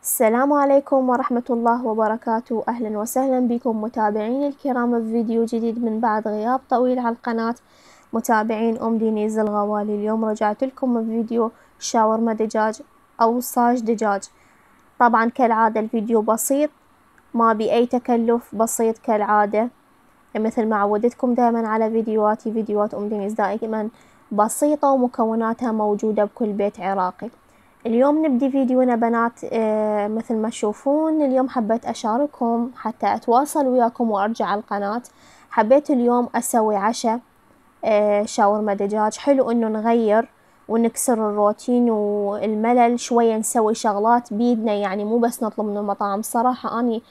السلام عليكم ورحمة الله وبركاته. أهلا وسهلا بكم متابعين الكرام في فيديو جديد من بعد غياب طويل على القناة. متابعين أم دينيز الغوالي، اليوم رجعت لكم بفيديو شاورما دجاج أو صاج دجاج. طبعا كالعادة الفيديو بسيط، ما بأي تكلف، بسيط كالعادة مثل ما عودتكم دائما على فيديوهات أم دينيز، دائما بسيطة ومكوناتها موجودة بكل بيت عراقي. اليوم نبدي فيديونا بنات. مثل ما تشوفون اليوم حبيت أشارككم حتى أتواصل وياكم وأرجع على القناة. حبيت اليوم أسوي عشاء شاورما دجاج. حلو إنه نغير ونكسر الروتين والملل شوية، نسوي شغلات بيدنا، يعني مو بس نطلب من المطاعم. صراحة أني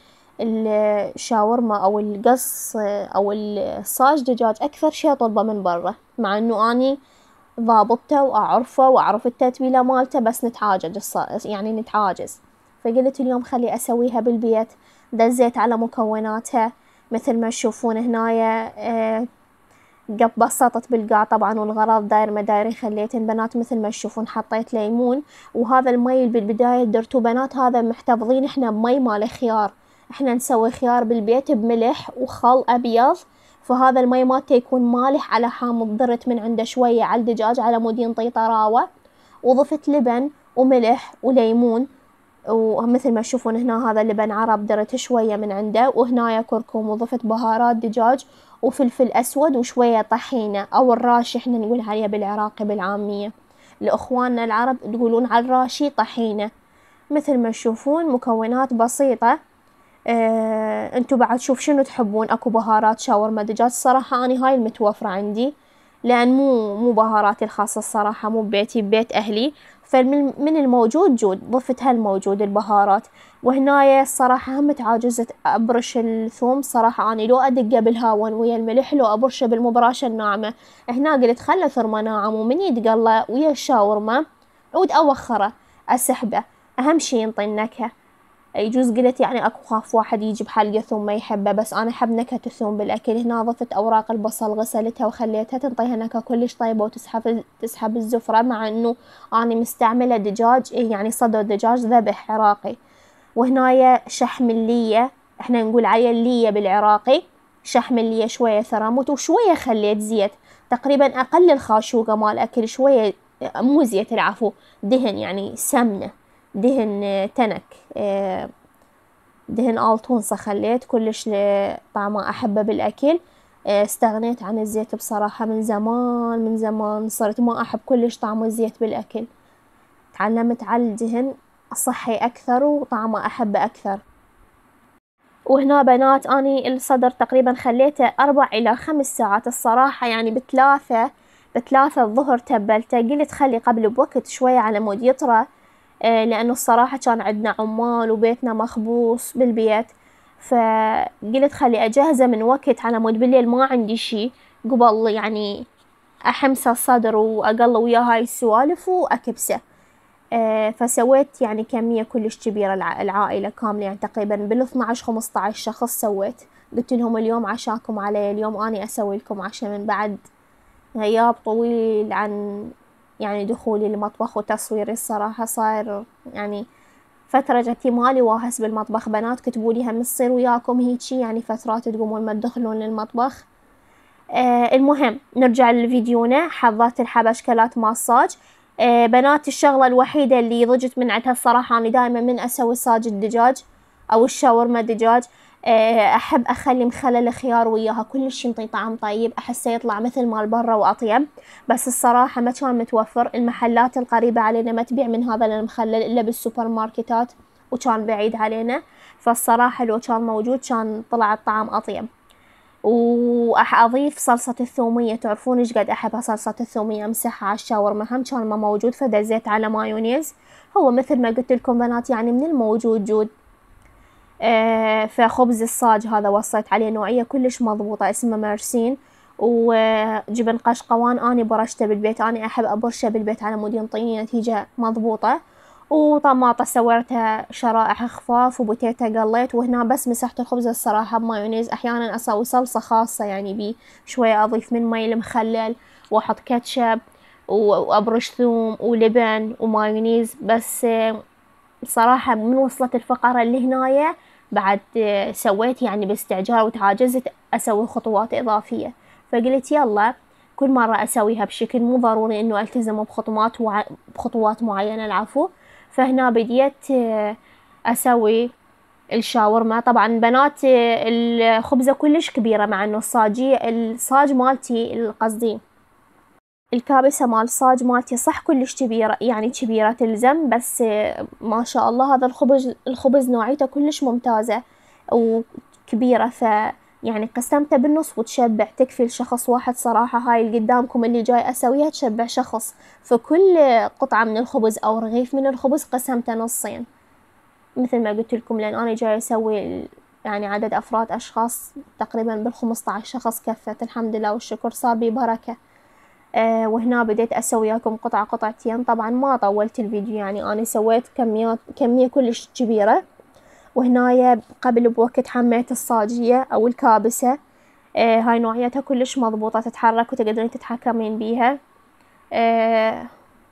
الشاورما أو القص أو الصاج دجاج أكثر شي أطلبه من برا، مع إنه أني ضابطته وأعرفه وأعرف التتبيلة مالته، بس نتعاجز. فقلت اليوم خلي أسويها بالبيت. دزيت على مكوناتها مثل ما تشوفون هنايا. بسطت بالقاع طبعا، والغراض داير ما دايرين خليتن بنات مثل ما تشوفون. حطيت ليمون، وهذا المي بالبداية درتو بنات، هذا محتفظين احنا بمي مال خيار. احنا نسوي خيار بالبيت بملح وخل أبيض، فهذا المي مالته يكون مالح على حامض. درت من عنده شوية على الدجاج على مود ينطي طراوة، وضفت لبن وملح وليمون. ومثل ما تشوفون هنا هذا لبن عرب درت شوية من عنده، وهنايا كركم، وضفت بهارات دجاج وفلفل أسود وشوية طحينة أو الراشي، احنا نقول عليه بالعراقي بالعامية. لإخواننا العرب تقولون على الراشي طحينة. مثل ما تشوفون مكونات بسيطة. انتو بعد شوف شنو تحبون. اكو بهارات شاورما دجاج، الصراحة اني هاي المتوفرة عندي، لان مو بهاراتي الخاصة الصراحة، مو ببيتي، ببيت اهلي. فمن الموجود جود ضفت هالموجود البهارات. وهنايا الصراحة هم تعاجزت ابرش الثوم، صراحة اني لو ادقه بالهاون ويا الملح، لو ابرشه بالمبراشة الناعمة. هنا قلت خله ثرمه ناعم، ومن يتقلى ويا الشاورما عود اوخره اسحبه، اهم شي ينطي النكهة. يجوز قلت يعني اكو خاف واحد يجيب حلقة ثوم ما يحبه، بس انا احب نكهة الثوم بالاكل. هنا ضفت اوراق البصل، غسلتها وخليتها تنطيها نكهة كلش طيبة وتسحب الزفرة، مع انه اني مستعملة دجاج، يعني صدر دجاج ذبح عراقي. وهنايا شحم اللية، احنا نقول عليه اللية بالعراقي، شحم اللية شوية ثرمت، وشوية خليت زيت، تقريبا اقل الخاشوقة مال اكل، شوية مو زيت العفو، دهن يعني سمنة، دهن تنك، دهن آلتونسة خليت كلش طعمه أحبه بالأكل. استغنيت عن الزيت بصراحة، من زمان من زمان صرت ما أحب كلش طعم الزيت بالأكل. تعلمت على الدهن صحي أكثر وطعمه أحبه أكثر. وهنا بنات أني الصدر تقريبا خليته 4 إلى 5 ساعات الصراحة، يعني بثلاثة الظهر تبلته. قلت خلي قبل بوقت شوية على مود يطرى، لأنه الصراحة كان عندنا عمال وبيتنا مخبوص بالبيت، فقلت خلي أجهزه من وقت على مود بالليل ما عندي شي قبل يعني أحمسه الصدر وأقله وياه هاي السوالف وأكبسه. فسويت يعني كمية كلش كبيرة، العائلة كاملة يعني تقريبا بال12-15 شخص سويت. قلت لهم اليوم عشاكم علي، اليوم أني أسوي لكم عشاء من بعد غياب طويل عن يعني دخولي المطبخ وتصويري. الصراحة صاير يعني فترة جتي مالي واهس بالمطبخ. بنات كتبولي هم تصير وياكم هيجي يعني فترات تقومون ما تدخلون للمطبخ. المهم نرجع لفيديونا. حضرت الحبشكلات ماساج. بنات الشغلة الوحيدة اللي ضجت من عندها الصراحة، أنا دائما من أسوي صاج الدجاج أو الشاورما دجاج أحب أخلي مخلل خيار وياها، كلش ينطي طعم طيب، أحسه يطلع مثل مال برا وأطيب. بس الصراحة ما كان متوفر، المحلات القريبة علينا ما تبيع من هذا المخلل إلا بالسوبر ماركتات، وكان بعيد علينا. فالصراحة لو كان موجود كان طلع الطعم أطيب. وأضيف صلصة الثومية، تعرفون إيش قد أحبها صلصة الثومية، أمسحها على الشاورما، هم كان ما موجود فدزيت على مايونيز. هو مثل ما قلت لكم بنات يعني من الموجود جود. فخبز الصاج هذا وصيت عليه نوعية كلش مضبوطة اسمه ميرسين. وجبن قشقوان أني برشته بالبيت، أني أحب أبرشه بالبيت على مود ينطيني نتيجة مضبوطة. وطماطة سويتها شرائح خفاف، وبوتيتا قليت. وهنا بس مسحت الخبز الصراحة بمايونيز. أحيانا أسوي صلصة خاصة يعني بي شوية أضيف من مي المخلل وأحط كاتشب وأبرش ثوم ولبن ومايونيز، بس صراحة من وصلت الفقرة اللي هنايا بعد سويت يعني باستعجال وتعاجزت أسوي خطوات إضافية، فقلت يلا كل مرة أسويها بشكل مو ضروري إنه ألتزم بخطوات معينة العفو. فهنا بديت أسوي الشاورما. طبعا بنات الخبزة كلش كبيرة، مع إنه الصاج مالتي قصدي الكابسة مال الصاج مالتي صح كلش كبيرة، يعني كبيرة تلزم، بس ما شاء الله هذا الخبز نوعيته كلش ممتازة وكبيرة، يعني قسمته بالنص وتشبع، تكفي لشخص واحد صراحة. هاي اللي قدامكم اللي جاي أسويها تشبع شخص، فكل قطعة من الخبز أو رغيف من الخبز قسمته نصين مثل ما قلت لكم، لأن أنا جاي أسوي يعني عدد أفراد أشخاص تقريبا بال15 شخص كفت الحمد لله والشكر، صار بي بركة. وهنا بديت أسوي لكم قطعة قطعتين. طبعا ما طولت الفيديو، يعني أنا سويت كمية كلش كبيرة. وهنايا قبل بوقت حميت الصاجية أو الكابسة، هاي نوعيتها كلش مضبوطة، تتحرك وتقدرين تتحكمين بيها،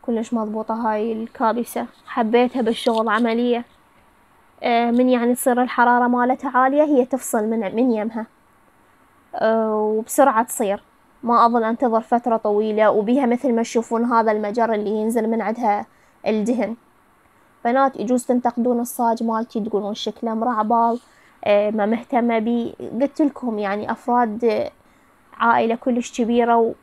كلش مضبوطة هاي الكابسة، حبيتها بالشغل عملية. من يعني تصير الحرارة مالتها عالية هي تفصل من يمها، وبسرعة تصير، ما أظل أنتظر فترة طويلة، وبيها مثل ما تشوفون هذا المجر اللي ينزل من عندها الدهن. بنات يجوز تنتقدون الصاج مالتي تقولون شكله مرعبال، ما مهتمة بيه، قلت لكم يعني أفراد عائلة كلش كبيرة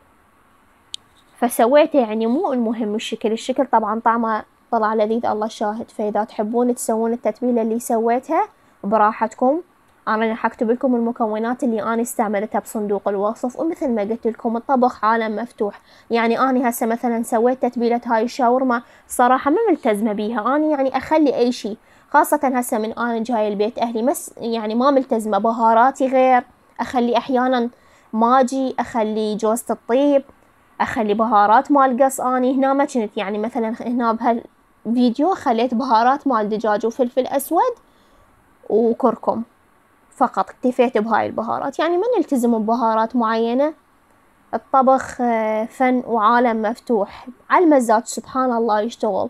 فسويته، يعني مو المهم الشكل طبعا طعمه طلع لذيذ الله شاهد. فإذا تحبون تسوون التتبيلة اللي سويتها براحتكم، أنا راح أكتب لكم المكونات اللي أنا استعملتها بصندوق الوصف. ومثل ما قلت لكم الطبخ عالم مفتوح، يعني أنا هسه مثلا سويت تتبيلة هاي الشاورما صراحة ما ملتزمة بيها، أنا يعني أخلي أي شي، خاصة هسه من أنا جاي البيت أهلي يعني ما ملتزمة، بهاراتي غير، أخلي أحيانا ماجي، أخلي جوزة الطيب، أخلي بهارات مال قص. أني هنا ما كنت يعني مثلا هنا بهالفيديو خليت بهارات مال دجاج وفلفل أسود وكركم فقط، اكتفيت بهاي البهارات، يعني ما نلتزم ببهارات معينة. الطبخ فن وعالم مفتوح، على المزاج سبحان الله يشتغل،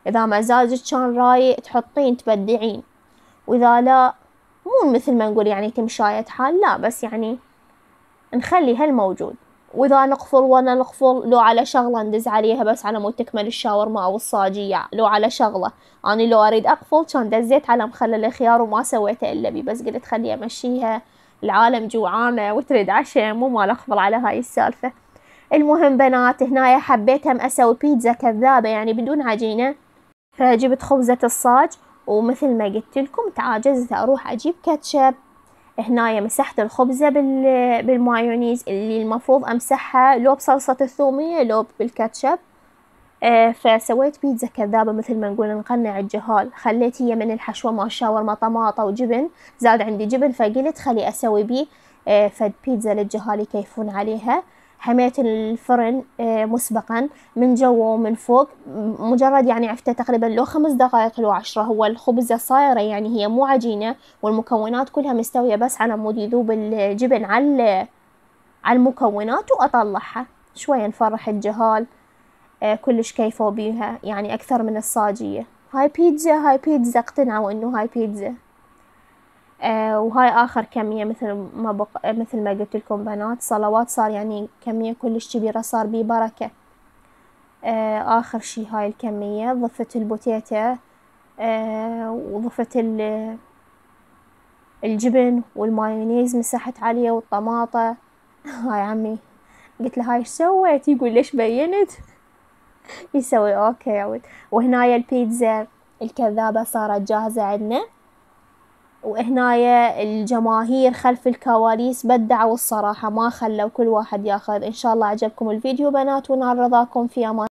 إذا مزاجك كان رايق تحطين تبدعين، وإذا لا مو مثل ما نقول يعني تمشاية حال، لا بس يعني نخلي هالموجود. وإذا نقفل وانا نقفل لو على شغلة ندز عليها بس على مود تكمل الشاورما أو الصاجية، لو على شغلة أنا لو أريد أقفل كان دزيت على مخلل الخيار وما سويته إلا بي، بس قلت خلي أمشيها، العالم جوعانة وتريد عشاء، مو مال أقفل على هاي السالفة. المهم بنات هنايا حبيتهم أسوي بيتزا كذابة يعني بدون عجينة، فجبت خبزة الصاج، ومثل ما قلت لكم تعاجزت أروح أجيب كاتشب. هنايا مسحت الخبزة بالمايونيز اللي المفروض أمسحها لو بصلصة الثومية لو بالكاتشب. فسويت بيتزا كذابة مثل ما نقول نقنع الجهال، خليت هي من الحشوة مال الشاورما طماطة وجبن، زاد عندي جبن فقلت خلي أسوي بيه فد بيتزا للجهال يكيفون عليها. حميت الفرن مسبقا من جوا ومن فوق، مجرد يعني عفته تقريبا لو 5 دقائق لو 10، هو الخبزة صايرة يعني هي مو عجينة، والمكونات كلها مستوية بس على مود يذوب الجبن على المكونات، وأطلعها شوية نفرح الجهال. كلش كيفوا بيها يعني أكثر من الصاجية. هاي بيتزا اقتنعوا إنه هاي بيتزا. وهاي آخر كمية مثل ما قلت لكم بنات، صلوات صار يعني كمية كلش كبيرة، صار بي بركة. آخر شي هاي الكمية ضفت البوتيتا، وضفت الجبن والمايونيز مسحت عليه والطماطة. هاي عمي قلت له هاي سويت؟ يقول ليش بينت؟ يسوي اوكي عود. وهنايا البيتزا الكذابة صارت جاهزة عندنا، وهنايا الجماهير خلف الكواليس بدعوا الصراحة، ما خلوا كل واحد ياخذ. ان شاء الله عجبكم الفيديو بنات، ونال رضاكم، في امان.